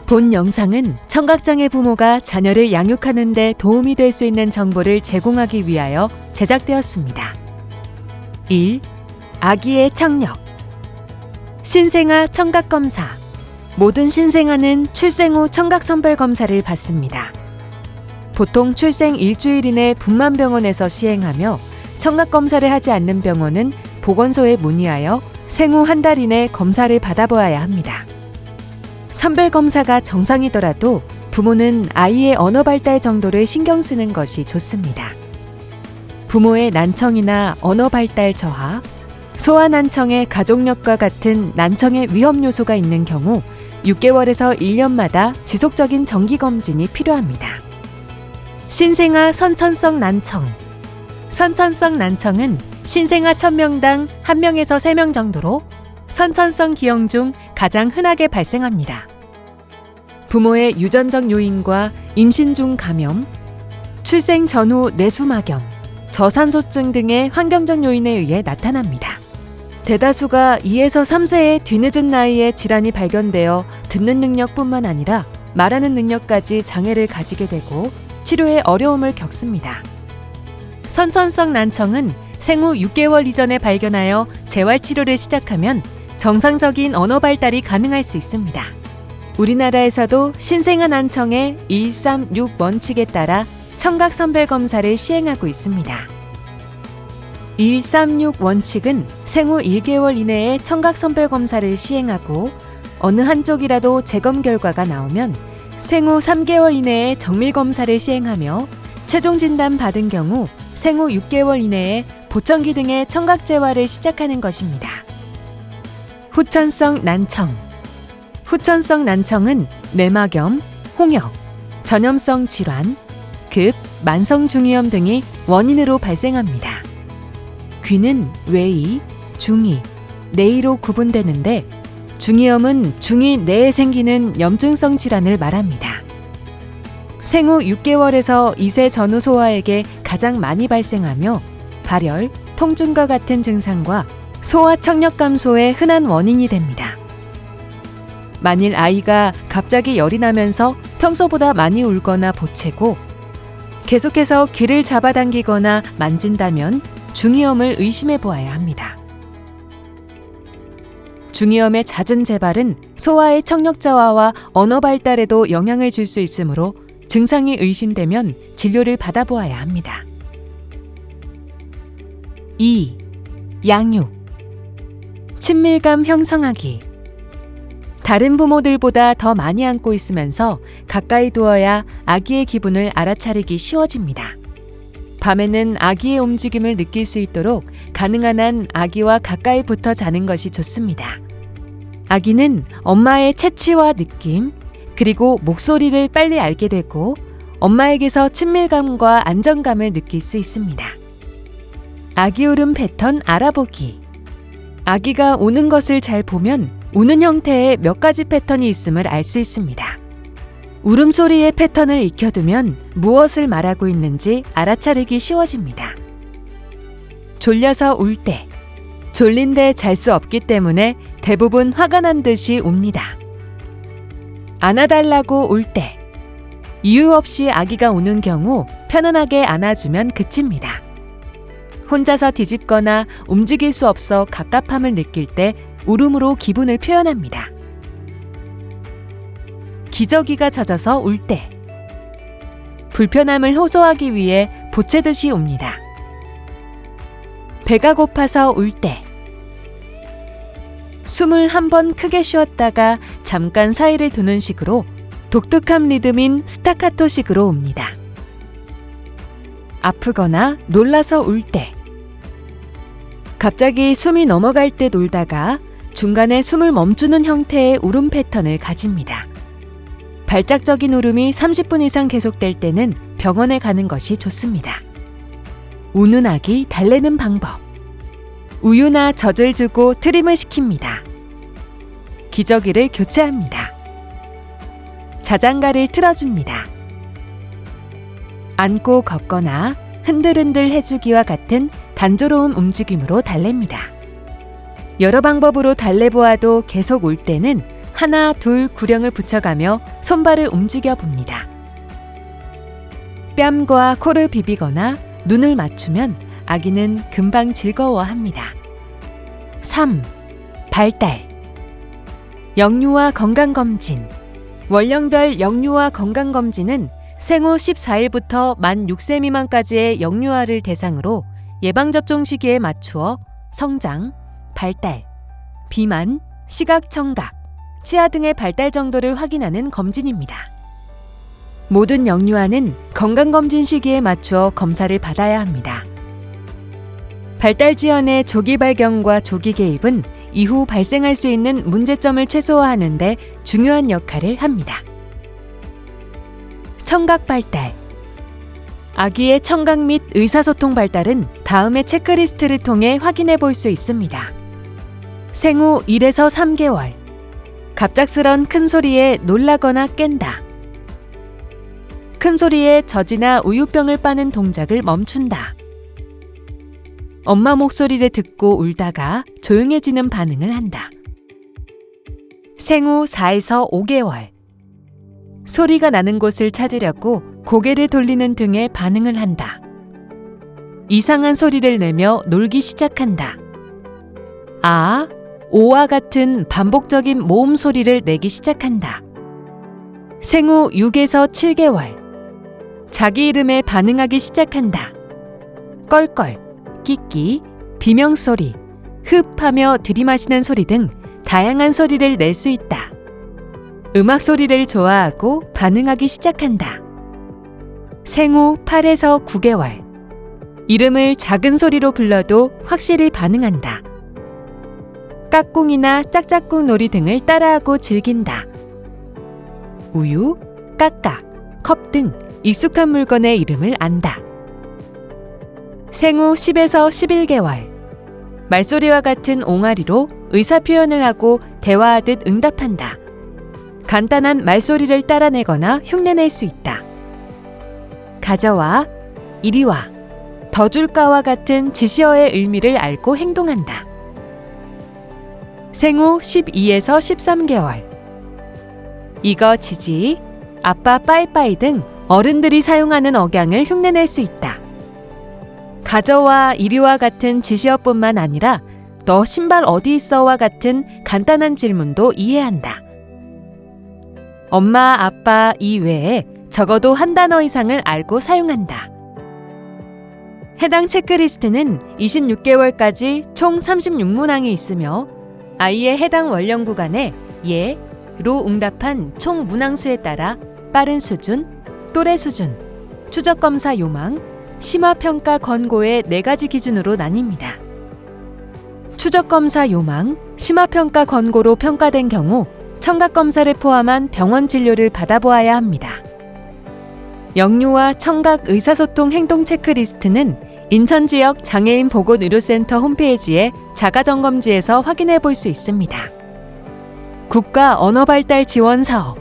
본 영상은 청각장애 부모가 자녀를 양육하는 데 도움이 될 수 있는 정보를 제공하기 위하여 제작되었습니다. 1. 아기의 청력. 신생아 청각검사. 모든 신생아는 출생 후 청각선별검사를 받습니다. 보통 출생 일주일 이내 분만병원에서 시행하며 청각검사를 하지 않는 병원은 보건소에 문의하여 생후 한 달 이내 검사를 받아보아야 합니다. 선별검사가 정상이더라도 부모는 아이의 언어 발달 정도를 신경 쓰는 것이 좋습니다. 부모의 난청이나 언어 발달 저하, 소아 난청의 가족력과 같은 난청의 위험 요소가 있는 경우 6개월에서 1년마다 지속적인 정기검진이 필요합니다. 신생아 선천성 난청. 선천성 난청은 신생아 1000명당 1명에서 3명 정도로 선천성 기형 중 가장 흔하게 발생합니다. 부모의 유전적 요인과 임신 중 감염, 출생 전후 내수막염, 저산소증 등의 환경적 요인에 의해 나타납니다. 대다수가 2에서 3세의 뒤늦은 나이에 질환이 발견되어 듣는 능력뿐만 아니라 말하는 능력까지 장애를 가지게 되고 치료에 어려움을 겪습니다. 선천성 난청은 생후 6개월 이전에 발견하여 재활치료를 시작하면 정상적인 언어 발달이 가능할 수 있습니다. 우리나라에서도 신생아 난청의 136 원칙에 따라 청각선별검사를 시행하고 있습니다. 136 원칙은 생후 1개월 이내에 청각선별검사를 시행하고 어느 한쪽이라도 재검 결과가 나오면 생후 3개월 이내에 정밀검사를 시행하며 최종 진단 받은 경우 생후 6개월 이내에 보청기 등의 청각재활을 시작하는 것입니다. 후천성 난청. 후천성 난청은 뇌막염, 홍역, 전염성 질환, 급, 만성 중이염 등이 원인으로 발생합니다. 귀는 외이, 중이, 내이로 구분되는데 중이염은 중이 내에 생기는 염증성 질환을 말합니다. 생후 6개월에서 2세 전후 소아에게 가장 많이 발생하며 발열, 통증과 같은 증상과 소아 청력 감소의 흔한 원인이 됩니다. 만일 아이가 갑자기 열이 나면서 평소보다 많이 울거나 보채고 계속해서 귀를 잡아당기거나 만진다면 중이염을 의심해 보아야 합니다. 중이염의 잦은 재발은 소아의 청력 저하와 언어 발달에도 영향을 줄 수 있으므로 증상이 의심되면 진료를 받아보아야 합니다. 2. 양육. 친밀감 형성하기. 다른 부모들보다 더 많이 안고 있으면서 가까이 두어야 아기의 기분을 알아차리기 쉬워집니다. 밤에는 아기의 움직임을 느낄 수 있도록 가능한 한 아기와 가까이 붙어 자는 것이 좋습니다. 아기는 엄마의 체취와 느낌, 그리고 목소리를 빨리 알게 되고 엄마에게서 친밀감과 안정감을 느낄 수 있습니다. 아기 울음 패턴 알아보기. 아기가 우는 것을 잘 보면 우는 형태의 몇 가지 패턴이 있음을 알 수 있습니다. 울음소리의 패턴을 익혀두면 무엇을 말하고 있는지 알아차리기 쉬워집니다. 졸려서 울 때. 졸린데 잘 수 없기 때문에 대부분 화가 난 듯이 웁니다. 안아달라고 울 때. 이유 없이 아기가 우는 경우 편안하게 안아주면 그칩니다. 혼자서 뒤집거나 움직일 수 없어 갑갑함을 느낄 때 울음으로 기분을 표현합니다. 기저귀가 젖어서 울 때. 불편함을 호소하기 위해 보채듯이 웁니다. 배가 고파서 울 때. 숨을 한 번 크게 쉬었다가 잠깐 사이를 두는 식으로 독특한 리듬인 스타카토식으로 웁니다. 아프거나 놀라서 울 때. 갑자기 숨이 넘어갈 듯 울다가 중간에 숨을 멈추는 형태의 울음 패턴을 가집니다. 발작적인 울음이 30분 이상 계속될 때는 병원에 가는 것이 좋습니다. 우는 아기 달래는 방법. 우유나 젖을 주고 트림을 시킵니다. 기저귀를 교체합니다. 자장가를 틀어줍니다. 안고 걷거나 흔들흔들 해주기와 같은 단조로운 움직임으로 달랩니다. 여러 방법으로 달래보아도 계속 울 때는 하나, 둘 구령을 붙여가며 손발을 움직여 봅니다. 뺨과 코를 비비거나 눈을 맞추면 아기는 금방 즐거워합니다. 3. 발달. 영유아 건강검진. 원령별 영유아 건강검진은 생후 14일부터 만 6세 미만까지의 영유아를 대상으로 예방접종 시기에 맞추어 성장, 발달, 비만, 시각, 청각, 치아 등의 발달 정도를 확인하는 검진입니다. 모든 영유아는 건강검진 시기에 맞추어 검사를 받아야 합니다. 발달 지연의 조기 발견과 조기 개입은 이후 발생할 수 있는 문제점을 최소화하는 데 중요한 역할을 합니다. 청각 발달. 아기의 청각 및 의사소통 발달은 다음의 체크리스트를 통해 확인해 볼 수 있습니다. 생후 1에서 3개월. 갑작스런 큰 소리에 놀라거나 깬다. 큰 소리에 젖이나 우유병을 빠는 동작을 멈춘다. 엄마 목소리를 듣고 울다가 조용해지는 반응을 한다. 생후 4에서 5개월. 소리가 나는 곳을 찾으려고 고개를 돌리는 등의 반응을 한다. 이상한 소리를 내며 놀기 시작한다. 아, 오와 같은 반복적인 모음 소리를 내기 시작한다. 생후 6에서 7개월. 자기 이름에 반응하기 시작한다. 껄껄, 끼끼, 비명소리, 흡하며 들이마시는 소리 등 다양한 소리를 낼 수 있다. 음악 소리를 좋아하고 반응하기 시작한다. 생후 8에서 9개월. 이름을 작은 소리로 불러도 확실히 반응한다. 까꿍이나 짝짝꿍 놀이 등을 따라하고 즐긴다. 우유, 까까, 컵 등 익숙한 물건의 이름을 안다. 생후 10에서 11개월. 말소리와 같은 옹알이로 의사표현을 하고 대화하듯 응답한다. 간단한 말소리를 따라내거나 흉내낼 수 있다. 가져와, 이리 와, 더 줄까와 같은 지시어의 의미를 알고 행동한다. 생후 12에서 13개월. 이거 지지, 아빠 빠이빠이 등 어른들이 사용하는 억양을 흉내낼 수 있다. 가져와, 이리와 같은 지시어뿐만 아니라 너 신발 어디 있어와 같은 간단한 질문도 이해한다. 엄마, 아빠 이외에 적어도 한 단어 이상을 알고 사용한다. 해당 체크리스트는 26개월까지 총 36문항이 있으며 아이의 해당 원령 구간에 예, 로 응답한 총 문항수에 따라 빠른 수준, 또래 수준, 추적검사 요망, 심화평가 권고의 4가지 기준으로 나뉩니다. 추적검사 요망, 심화평가 권고로 평가된 경우 청각검사를 포함한 병원 진료를 받아보아야 합니다. 영유아 청각 의사소통 행동 체크리스트는 인천지역 장애인 보건의료센터 홈페이지에 자가점검지에서 확인해 볼 수 있습니다. 국가 언어발달 지원 사업.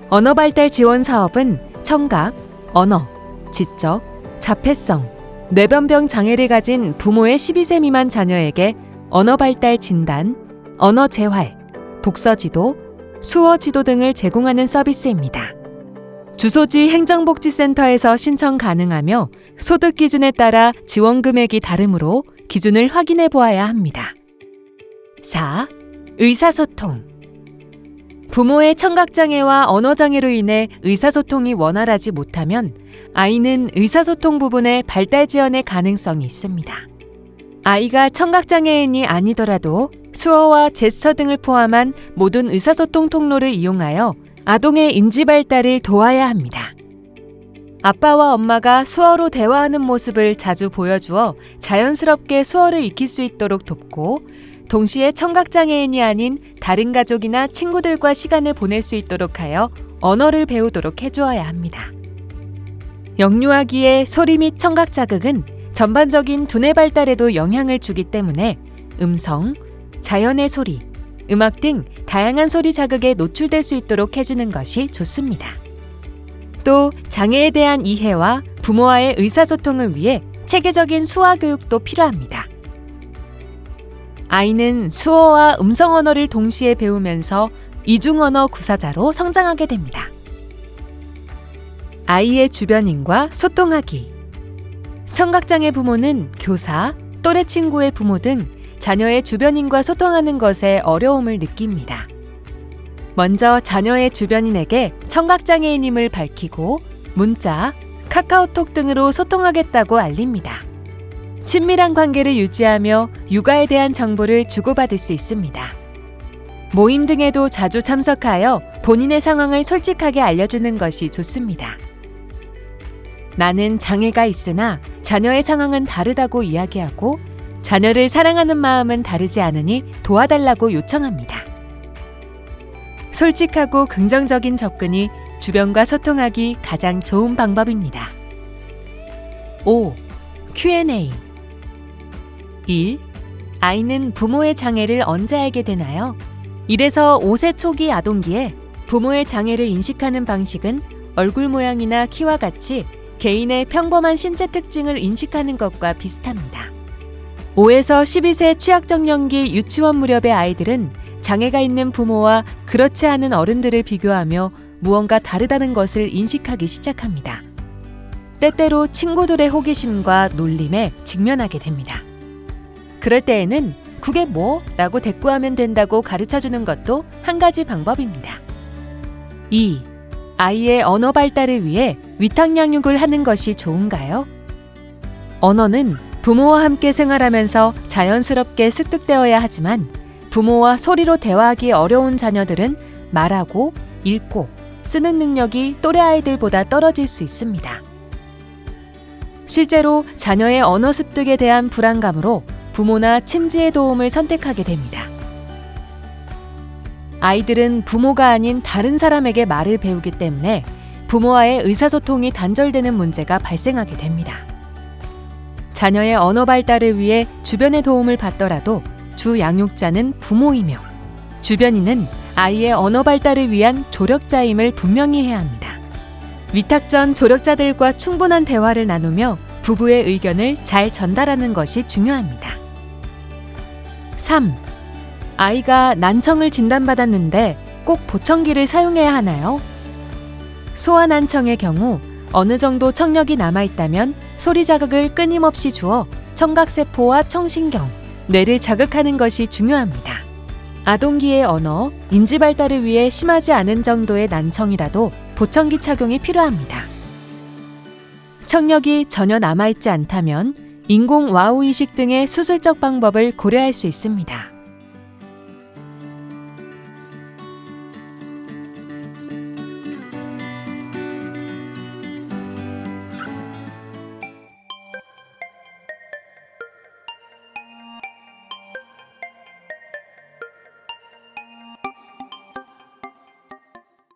언어발달 지원 사업은 청각, 언어, 지적, 자폐성, 뇌변병 장애를 가진 부모의 12세 미만 자녀에게 언어발달 진단, 언어 재활, 독서 지도, 수어 지도 등을 제공하는 서비스입니다. 주소지 행정복지센터에서 신청 가능하며 소득 기준에 따라 지원 금액이 다르므로 기준을 확인해 보아야 합니다. 4. 의사소통. 부모의 청각장애와 언어장애로 인해 의사소통이 원활하지 못하면 아이는 의사소통 부분의 발달 지연의 가능성이 있습니다. 아이가 청각장애인이 아니더라도 수어와 제스처 등을 포함한 모든 의사소통 통로를 이용하여 아동의 인지 발달을 도와야 합니다. 아빠와 엄마가 수어로 대화하는 모습을 자주 보여주어 자연스럽게 수어를 익힐 수 있도록 돕고 동시에 청각장애인이 아닌 다른 가족이나 친구들과 시간을 보낼 수 있도록 하여 언어를 배우도록 해주어야 합니다. 영유아기의 소리 및 청각 자극은 전반적인 두뇌 발달에도 영향을 주기 때문에 음성, 자연의 소리, 음악 등 다양한 소리 자극에 노출될 수 있도록 해주는 것이 좋습니다. 또 장애에 대한 이해와 부모와의 의사소통을 위해 체계적인 수화 교육도 필요합니다. 아이는 수어와 음성 언어를 동시에 배우면서 이중언어 구사자로 성장하게 됩니다. 아이의 주변인과 소통하기. 청각장애 부모는 교사, 또래 친구의 부모 등 자녀의 주변인과 소통하는 것에 어려움을 느낍니다. 먼저 자녀의 주변인에게 청각장애인임을 밝히고 문자, 카카오톡 등으로 소통하겠다고 알립니다. 친밀한 관계를 유지하며 육아에 대한 정보를 주고받을 수 있습니다. 모임 등에도 자주 참석하여 본인의 상황을 솔직하게 알려주는 것이 좋습니다. 나는 장애가 있으나 자녀의 상황은 다르다고 이야기하고 자녀를 사랑하는 마음은 다르지 않으니 도와달라고 요청합니다. 솔직하고 긍정적인 접근이 주변과 소통하기 가장 좋은 방법입니다. 5. Q&A. 1. 아이는 부모의 장애를 언제 알게 되나요? 1에서 5세 초기 아동기에 부모의 장애를 인식하는 방식은 얼굴 모양이나 키와 같이 개인의 평범한 신체 특징을 인식하는 것과 비슷합니다. 5에서 12세 취약정년기 유치원 무렵의 아이들은 장애가 있는 부모와 그렇지 않은 어른들을 비교하며 무언가 다르다는 것을 인식하기 시작합니다. 때때로 친구들의 호기심과 놀림에 직면하게 됩니다. 그럴 때에는 그게 뭐? 라고 대꾸하면 된다고 가르쳐주는 것도 한 가지 방법입니다. 2. 아이의 언어 발달을 위해 위탁양육을 하는 것이 좋은가요? 언어는 부모와 함께 생활하면서 자연스럽게 습득되어야 하지만 부모와 소리로 대화하기 어려운 자녀들은 말하고 읽고 쓰는 능력이 또래 아이들보다 떨어질 수 있습니다. 실제로 자녀의 언어 습득에 대한 불안감으로 부모나 친지의 도움을 선택하게 됩니다. 아이들은 부모가 아닌 다른 사람에게 말을 배우기 때문에 부모와의 의사소통이 단절되는 문제가 발생하게 됩니다. 자녀의 언어 발달을 위해 주변의 도움을 받더라도 주 양육자는 부모이며 주변인은 아이의 언어 발달을 위한 조력자임을 분명히 해야 합니다. 위탁 전 조력자들과 충분한 대화를 나누며 부부의 의견을 잘 전달하는 것이 중요합니다. 3. 아이가 난청을 진단받았는데 꼭 보청기를 사용해야 하나요? 소아난청의 경우 어느 정도 청력이 남아있다면 소리 자극을 끊임없이 주어 청각세포와 청신경, 뇌를 자극하는 것이 중요합니다. 아동기의 언어, 인지 발달을 위해 심하지 않은 정도의 난청이라도 보청기 착용이 필요합니다. 청력이 전혀 남아있지 않다면 인공 와우 이식 등의 수술적 방법을 고려할 수 있습니다.